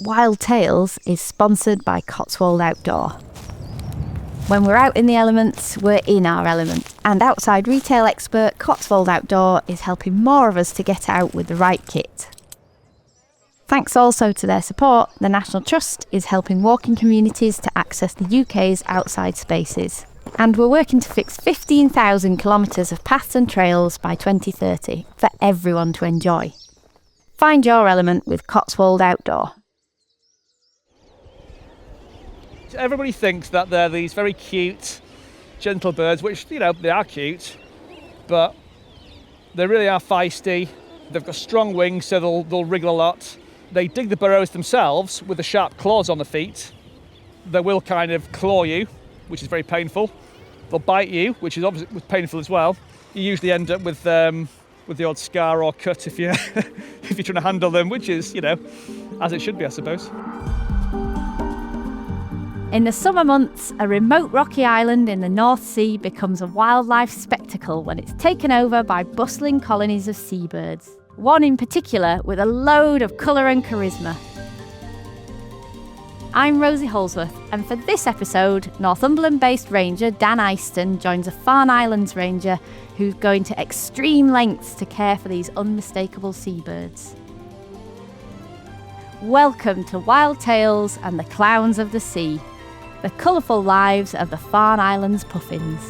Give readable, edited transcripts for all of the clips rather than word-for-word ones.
Wild Tales is sponsored by Cotswold Outdoor. When we're out in the elements, we're in our element. And outside retail expert Cotswold Outdoor is helping more of us to get out with the right kit. Thanks also to their support, the National Trust is helping walking communities to access the UK's outside spaces. And we're working to fix 15,000 kilometres of paths and trails by 2030 for everyone to enjoy. Find your element with Cotswold Outdoor. Everybody thinks that they're these very cute, gentle birds, which, they are cute, but they really are feisty. They've got strong wings, so they'll wriggle a lot. They dig the burrows themselves with the sharp claws on the feet. They will kind of claw you, which is very painful. They'll bite you, which is obviously painful as well. You usually end up with the odd scar or cut if you're if you're trying to handle them, which is, as it should be, I suppose. In the summer months, a remote rocky island in the North Sea becomes a wildlife spectacle when it's taken over by bustling colonies of seabirds. One in particular with a load of colour and charisma. I'm Rosie Holdsworth, and for this episode, Northumberland-based ranger Dan Iceton joins a Farne Islands ranger who's going to extreme lengths to care for these unmistakable seabirds. Welcome to Wild Tales and the Clowns of the Sea, the colourful lives of the Farne Islands puffins.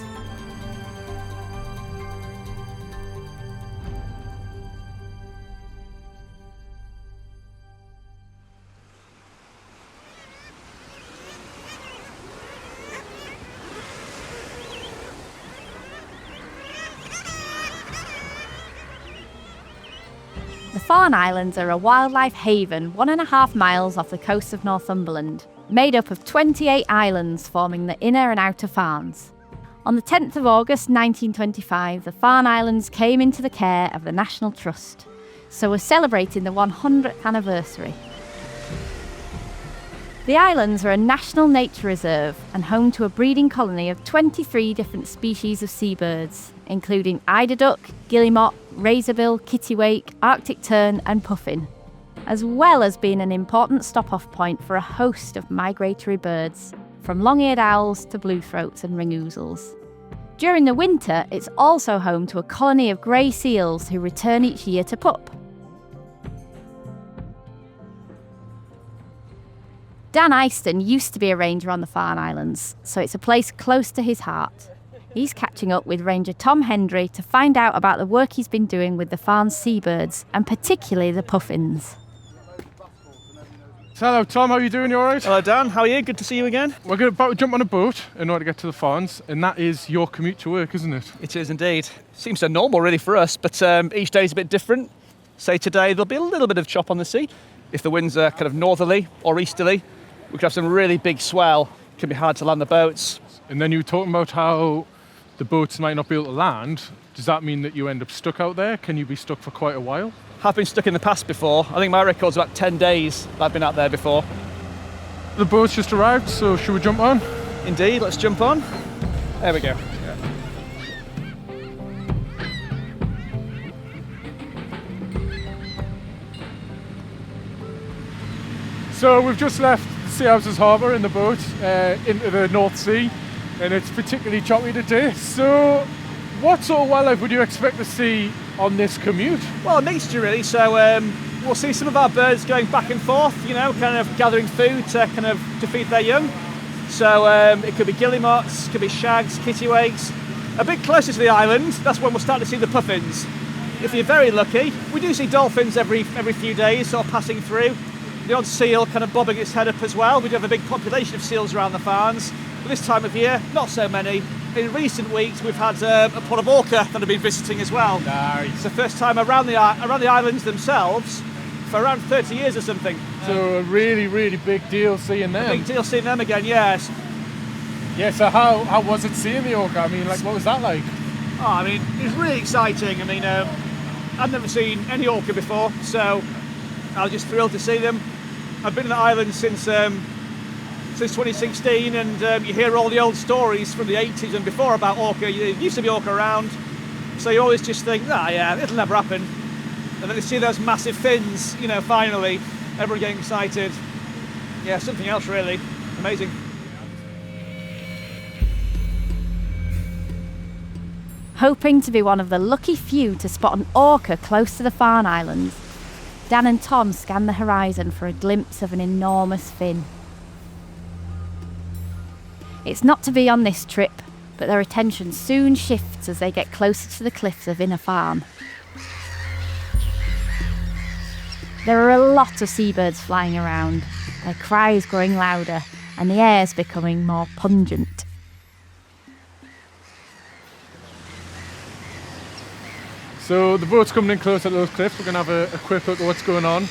The Farne Islands are a wildlife haven 1.5 miles off the coast of Northumberland, made up of 28 islands forming the inner and outer Farnes. On the 10th of August 1925, the Farne Islands came into the care of the National Trust, so we're celebrating the 100th anniversary. The islands are a national nature reserve and home to a breeding colony of 23 different species of seabirds, including eider duck, guillemot, razorbill, kittiwake, Arctic tern and puffin, as well as being an important stop-off point for a host of migratory birds, from long-eared owls to bluethroats and ring-ouzels. During the winter, it's also home to a colony of grey seals who return each year to pup. Dan Iceton used to be a ranger on the Farne Islands, so it's a place close to his heart. He's catching up with Ranger Tom Hendry to find out about the work he's been doing with the Farne seabirds, and particularly the puffins. So hello Tom, how are you doing? You alright? Hello Dan, how are you? Good to see you again. We're about to jump on a boat in order to get to the Farnes, and that is your commute to work, isn't it? It is indeed. Seems so normal really for us, but each day is a bit different. Say today there'll be a little bit of chop on the sea. If the winds are kind of northerly or easterly, we could have some really big swell. It can be hard to land the boats. And then you were talking about how the boats might not be able to land. Does that mean that you end up stuck out there? Can you be stuck for quite a while? Have been stuck in the past before. I think my record's about 10 days that I've been out there before. The boat's just arrived, so should we jump on? Indeed, let's jump on. There we go. So we've just left Seahouses Harbour in the boat into the North Sea, and it's particularly choppy today. So what sort of wildlife would you expect to see on this commute? Well, a mixture really. So we'll see some of our birds going back and forth, kind of gathering food to feed their young. So it could be guillemots, could be shags, kittiwakes. A bit closer to the island, that's when we'll start to see the puffins. If you're very lucky, we do see dolphins every few days, sort of passing through. The odd seal kind of bobbing its head up as well. We do have a big population of seals around the Farnes. But this time of year, not so many. In recent weeks, we've had a pot of orca that have been visiting as well. Nice. It's the first time around the islands themselves for around 30 years or something. So a really, really big deal seeing them. A big deal seeing them again, yes. Yeah, so how was it seeing the orca? I mean, what was that like? Oh, it was really exciting. I'd never seen any orca before, so I was just thrilled to see them. I've been in the island since 2016, and you hear all the old stories from the 80s and before about orca. There used to be orca around, so you always just think, it'll never happen. And then you see those massive fins, finally, everyone getting excited. Yeah, something else really. Amazing. Hoping to be one of the lucky few to spot an orca close to the Farne Islands, Dan and Tom scan the horizon for a glimpse of an enormous fin. It's not to be on this trip, but their attention soon shifts as they get closer to the cliffs of Inner Farne. There are a lot of seabirds flying around, their cries growing louder and the air's becoming more pungent. So the boat's coming in close at those cliffs. We're going to have a quick look at what's going on.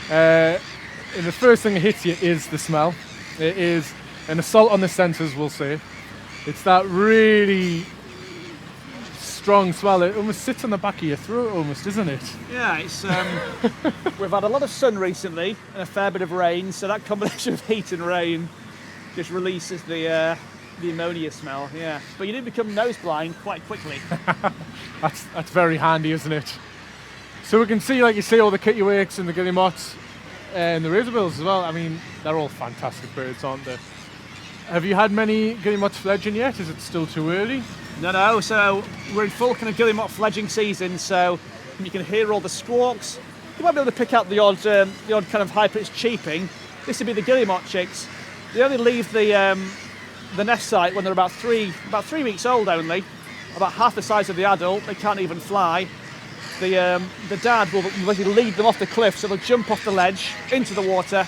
And the first thing that hits you is the smell. It is an assault on the senses, we'll say. It's that really strong smell. It almost sits on the back of your throat almost, isn't it? Yeah, it's we've had a lot of sun recently and a fair bit of rain, so that combination of heat and rain just releases the ammonia smell, yeah. But you did become nose blind quite quickly. That's very handy, isn't it? So we can see, like you say, all the kittiwakes and the guillemots and the razorbills as well. I mean, they're all fantastic birds, aren't they? Have you had many guillemots fledging yet? Is it still too early? No, so we're in full kind of guillemot fledging season, so you can hear all the squawks. You might be able to pick out the odd kind of high-pitched cheeping. This would be the guillemot chicks. They only leave the nest site when they're about three weeks old only, about half the size of the adult. They can't even fly. The dad will basically lead them off the cliff, so they'll jump off the ledge into the water,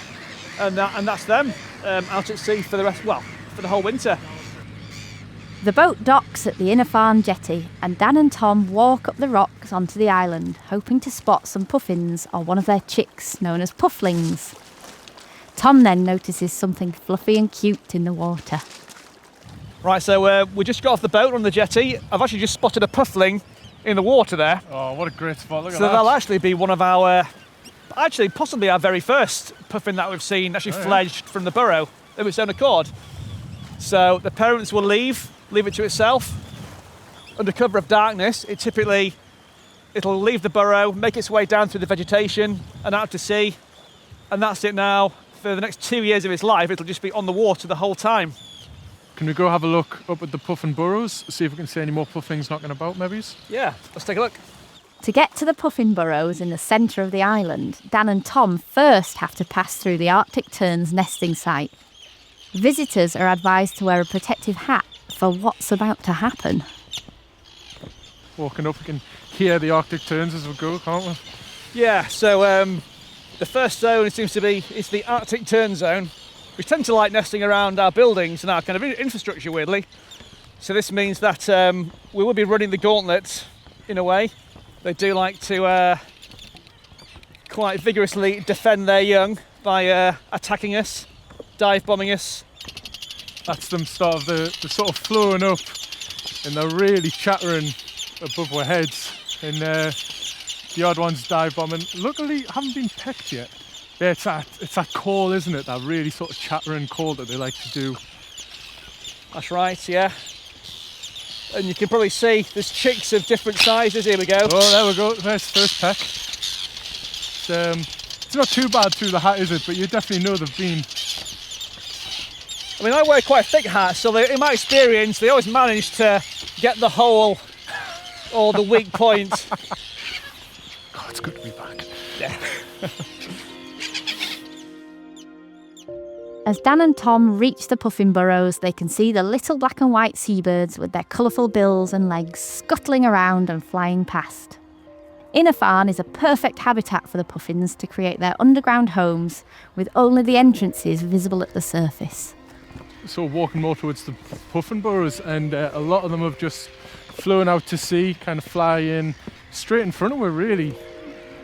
and that's them out at sea for the rest. Well, for the whole winter. The boat docks at the Inner Farne jetty, and Dan and Tom walk up the rocks onto the island, hoping to spot some puffins or one of their chicks, known as pufflings. Tom then notices something fluffy and cute in the water. Right, so we just got off the boat on the jetty. I've actually just spotted a puffling in the water there. Oh, what a great spot, look at that. So that'll actually be one of our, possibly our very first puffin that we've seen actually fledged from the burrow of its own accord. So the parents will leave it to itself. Under cover of darkness, it'll leave the burrow, make its way down through the vegetation and out to sea. And that's it now. For the next 2 years of its life, it'll just be on the water the whole time. Can we go have a look up at the puffin burrows, see if we can see any more pufflings knocking about, maybe? Yeah, let's take a look. To get to the puffin burrows in the centre of the island, Dan and Tom first have to pass through the Arctic tern's nesting site. Visitors are advised to wear a protective hat for what's about to happen. Walking up, we can hear the Arctic terns as we go, can't we? Yeah, so the first zone seems to be the Arctic tern zone, which tend to like nesting around our buildings and our kind of infrastructure, weirdly. So this means that we will be running the gauntlet in a way. They do like to quite vigorously defend their young by attacking us, dive bombing us. That's them they're sort of flowing up and they're really chattering above our heads, and the odd ones dive bombing. Luckily, haven't been pecked yet. Yeah, it's that call, isn't it? That really sort of chattering call that they like to do. That's right, yeah. And you can probably see there's chicks of different sizes. Here we go. Oh, there we go. There's the first peck. It's not too bad through the hat, is it? But you definitely know they've been. I mean, I wear quite a thick hat, so in my experience, they always manage to get the hole or the weak point. God, it's good to be back. Yeah. As Dan and Tom reach the puffin burrows, they can see the little black and white seabirds with their colourful bills and legs scuttling around and flying past. Inner Farne is a perfect habitat for the puffins to create their underground homes, with only the entrances visible at the surface. So walking more towards the puffin burrows, and a lot of them have just flown out to sea, kind of flying straight in front of us, really.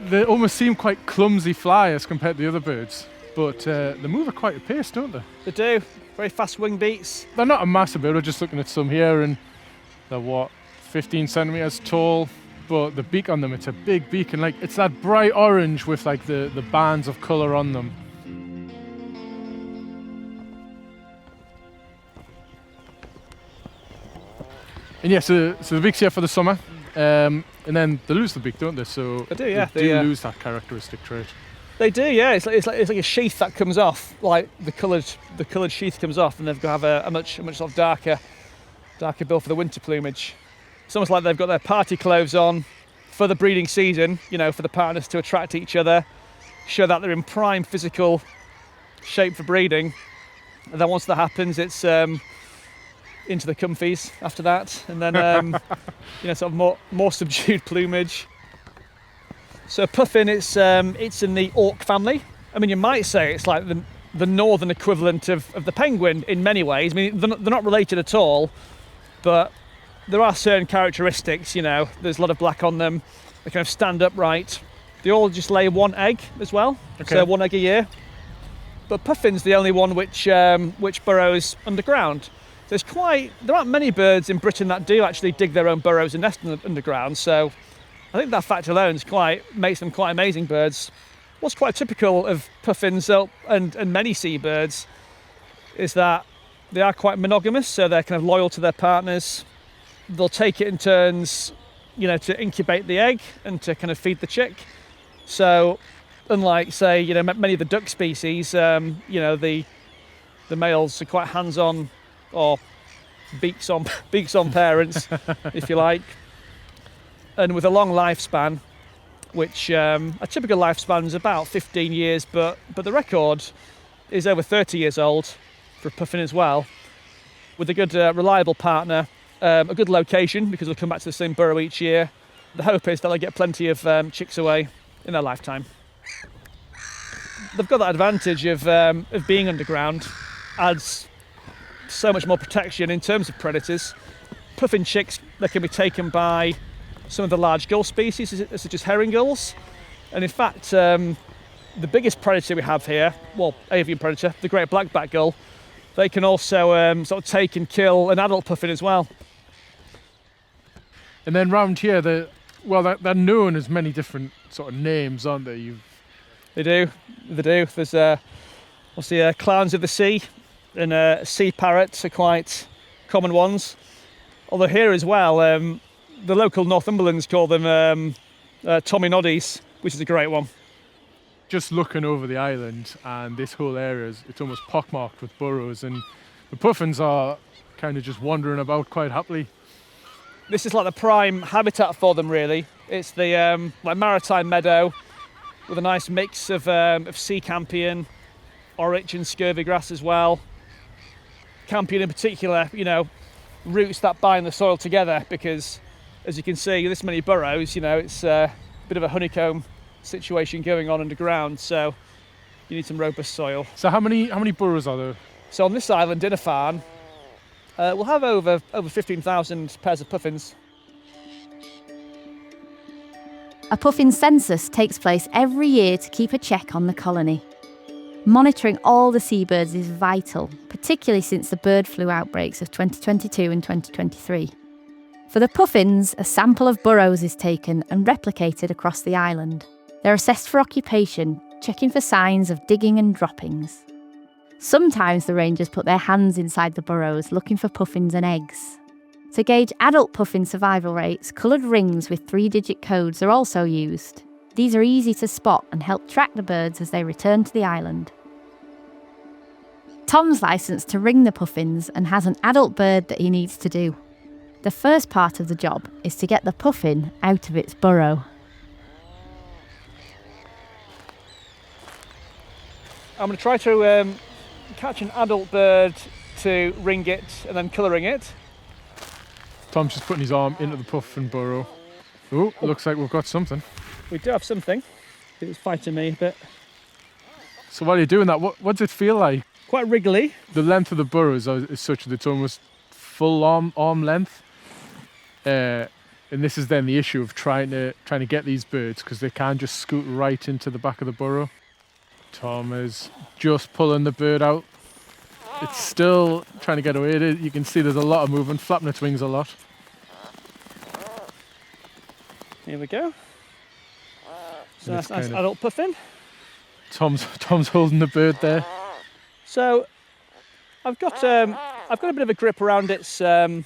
They almost seem quite clumsy flyers compared to the other birds. But they move at quite a pace, don't they? They do. Very fast wing beats. They're not a massive bird. We're just looking at some here, and they're 15 centimeters tall. But the beak on them, it's a big beak, and like it's that bright orange with like the bands of colour on them. And yeah, so the beak's here for the summer, and then they lose the beak, don't they? So they do, yeah. They lose that characteristic trait. They do, yeah. It's like a sheath that comes off, like the coloured sheath comes off, and they've got to have a much sort of darker bill for the winter plumage. It's almost like they've got their party clothes on for the breeding season, you know, for the partners to attract each other, show that they're in prime physical shape for breeding. And then once that happens, it's into the comfies after that, and then you know, sort of more subdued plumage. So puffin, it's in the auk family. I mean, you might say it's like the northern equivalent of the penguin in many ways. I mean, they're not related at all, but there are certain characteristics. You know, there's a lot of black on them. They kind of stand upright. They all just lay one egg as well, okay. So one egg a year. But puffin's the only one which burrows underground. There aren't many birds in Britain that do actually dig their own burrows and nest underground. So I think that fact alone makes them quite amazing birds. What's quite typical of puffins and many seabirds is that they are quite monogamous, so they're kind of loyal to their partners. They'll take it in turns, you know, to incubate the egg and to kind of feed the chick. So unlike, say, you know, many of the duck species, you know, the males are quite hands-on, or beaks on parents, if you like. And with a long lifespan, which a typical lifespan is about 15 years, but the record is over 30 years old for a puffin as well. With a good reliable partner, a good location, because they'll come back to the same burrow each year. The hope is that they'll get plenty of chicks away in their lifetime. They've got that advantage of being underground, adds so much more protection in terms of predators. Puffin chicks, they can be taken by some of the large gull species, such as herring gulls. And in fact, the biggest predator we have here, well, avian predator, the great black-backed gull, they can also sort of take and kill an adult puffin as well. And then round here, they're known as many different sort of names, aren't they? They do. There's obviously clowns of the sea and sea parrots are quite common ones. Although here as well, the local Northumberlands call them Tommy Noddies, which is a great one. Just looking over the island, and this whole area it's almost pockmarked with burrows, and the puffins are kind of just wandering about quite happily. This is like the prime habitat for them, really. It's the like maritime meadow with a nice mix of sea campion, orich and scurvy grass as well. Campion in particular, you know, roots that bind the soil together, because as you can see, this many burrows, you know, it's a bit of a honeycomb situation going on underground, so you need some robust soil. So how many burrows are there? So on this island, in a Farne, we'll have over 15,000 pairs of puffins. A puffin census takes place every year to keep a check on the colony. Monitoring all the seabirds is vital, particularly since the bird flu outbreaks of 2022 and 2023. For the puffins, a sample of burrows is taken and replicated across the island. They're assessed for occupation, checking for signs of digging and droppings. Sometimes the rangers put their hands inside the burrows looking for puffins and eggs. To gauge adult puffin survival rates, coloured rings with 3-digit codes are also used. These are easy to spot and help track the birds as they return to the island. Tom's licensed to ring the puffins and has an adult bird that he needs to do. The first part of the job is to get the puffin out of its burrow. I'm going to try to catch an adult bird to ring it and then colouring it. Tom's just putting his arm into the puffin burrow. Oh, looks like we've got something. We do have something. It was fighting me a bit. So while you're doing that, what does it feel like? Quite wriggly. The length of the burrows is such that it's almost full arm length. And this is then the issue of trying to get these birds, because they can just scoot right into the back of the burrow. Tom is just pulling the bird out. It's still trying to get away. You can see there's a lot of movement, flapping its wings a lot. Here we go. So that's nice adult puffin. Tom's holding the bird there. So I've got a bit of a grip around its firm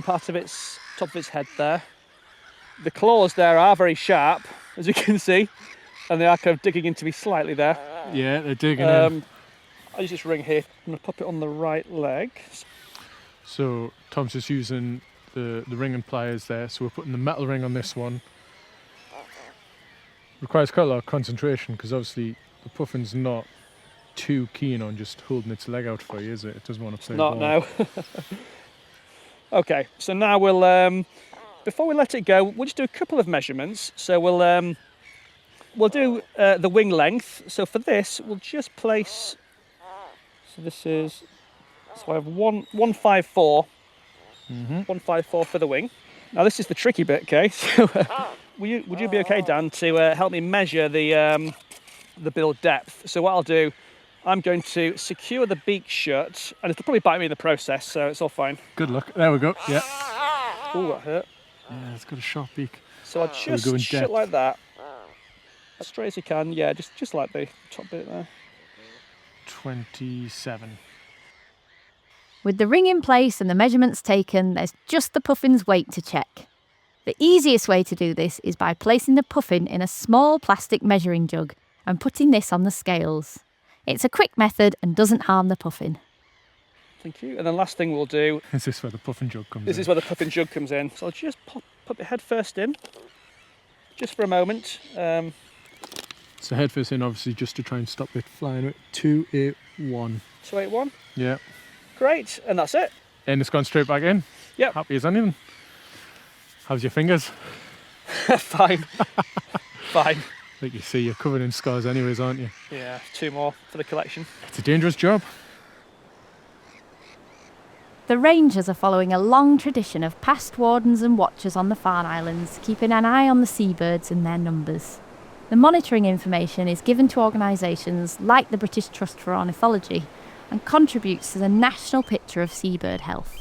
part of its top of its head there. The claws there are very sharp, as you can see. and they are kind of digging into me slightly there. Yeah, they're digging in. I'll use this ring here. I'm going to pop it on the right leg. So Tom's just using the ring and pliers there. So we're putting the metal ring on this one. Requires quite a lot of concentration because obviously the puffin's not too keen on just holding its leg out for you, is it? It doesn't want to play ball. Not now. Okay, so now we'll, before we let it go, we'll just do a couple of measurements. So we'll do the wing length. So for this, we'll just place, so this is, so I have 154, 154 for the wing. Now this is the tricky bit, okay? So would you be okay, Dan, to help me measure the bill depth? So what I'll do, I'm going to secure the beak shut, and it'll probably bite me in the process, so it's all fine. Good luck. There we go. Yeah. Oh, that hurt. Yeah, it's got a sharp beak. So I'll just shut like that, as straight as you can. Yeah, just like the top bit there. 27. With the ring in place and the measurements taken, there's just the puffin's weight to check. The easiest way to do this is by placing the puffin in a small plastic measuring jug and putting this on the scales. It's a quick method and doesn't harm the puffin. Thank you. And the last thing we'll do... Is this where the puffin jug comes in? This is where the puffin jug comes in. So I'll just put the head first in, just for a moment. So head first in, obviously, just to try and stop it flying. 281. 281? Yeah. Great, and that's it. And it's gone straight back in? Yep. Happy as anything. How's your fingers? Fine. Fine. Like you see, you're covered in scars anyways, aren't you? Yeah, 2 more for the collection. It's a dangerous job. The rangers are following a long tradition of past wardens and watchers on the Farne Islands, keeping an eye on the seabirds and their numbers. The monitoring information is given to organisations like the British Trust for Ornithology and contributes to the national picture of seabird health.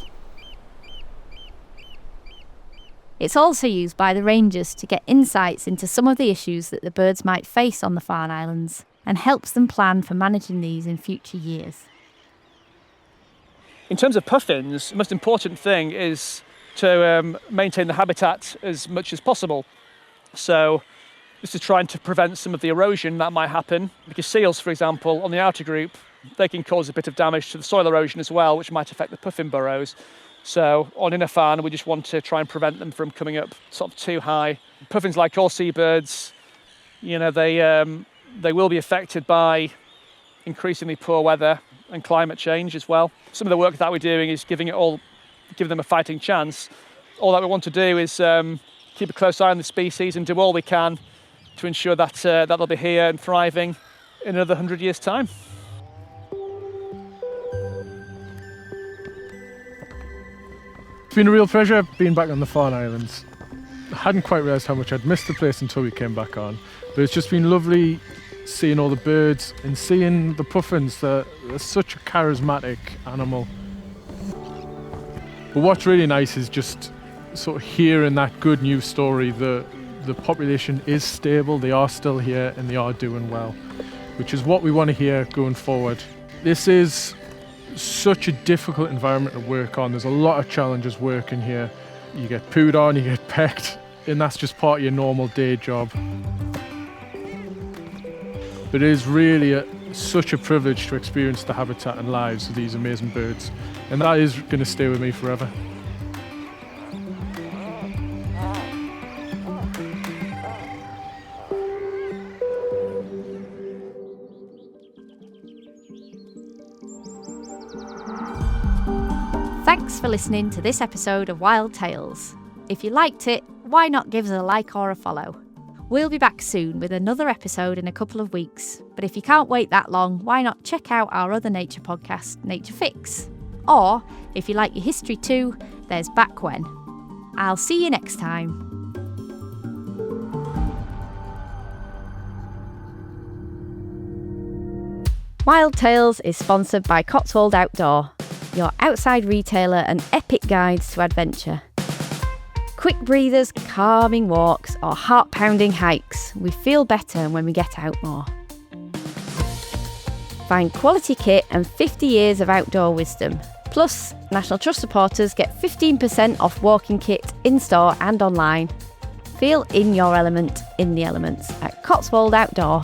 It's also used by the rangers to get insights into some of the issues that the birds might face on the Farne Islands and helps them plan for managing these in future years. In terms of puffins, the most important thing is to maintain the habitat as much as possible. So this is trying to prevent some of the erosion that might happen, because seals, for example, on the outer group, they can cause a bit of damage to the soil erosion as well, which might affect the puffin burrows. So on inner Farne, we just want to try and prevent them from coming up sort of too high. Puffins, like all seabirds, you know, they will be affected by increasingly poor weather and climate change as well. Some of the work that we're doing is giving them a fighting chance. All that we want to do is keep a close eye on the species and do all we can to ensure that they'll be here and thriving in another 100 years' time. It's been a real pleasure being back on the Farne Islands. I hadn't quite realised how much I'd missed the place until we came back on, but it's just been lovely seeing all the birds and seeing the puffins. They're such a charismatic animal. But what's really nice is just sort of hearing that good news story. The population is stable, they are still here and they are doing well, which is what we want to hear going forward. This is such a difficult environment to work on. There's a lot of challenges working here. You get pooed on, you get pecked, and that's just part of your normal day job. But it is really such a privilege to experience the habitat and lives of these amazing birds, and that is going to stay with me forever. Thanks for listening to this episode of Wild Tales. If you liked it, why not give us a like or a follow? We'll be back soon with another episode in a couple of weeks, but if you can't wait that long, why not check out our other nature podcast, Nature Fix? Or, if you like your history too, there's Back When. I'll see you next time. Wild Tales is sponsored by Cotswold Outdoor, your outside retailer and epic guides to adventure. Quick breathers, calming walks, or heart-pounding hikes, we feel better when we get out more. Find quality kit and 50 years of outdoor wisdom. Plus, National Trust supporters get 15% off walking kit in-store and online. feel in your element in the elements at Cotswold Outdoor.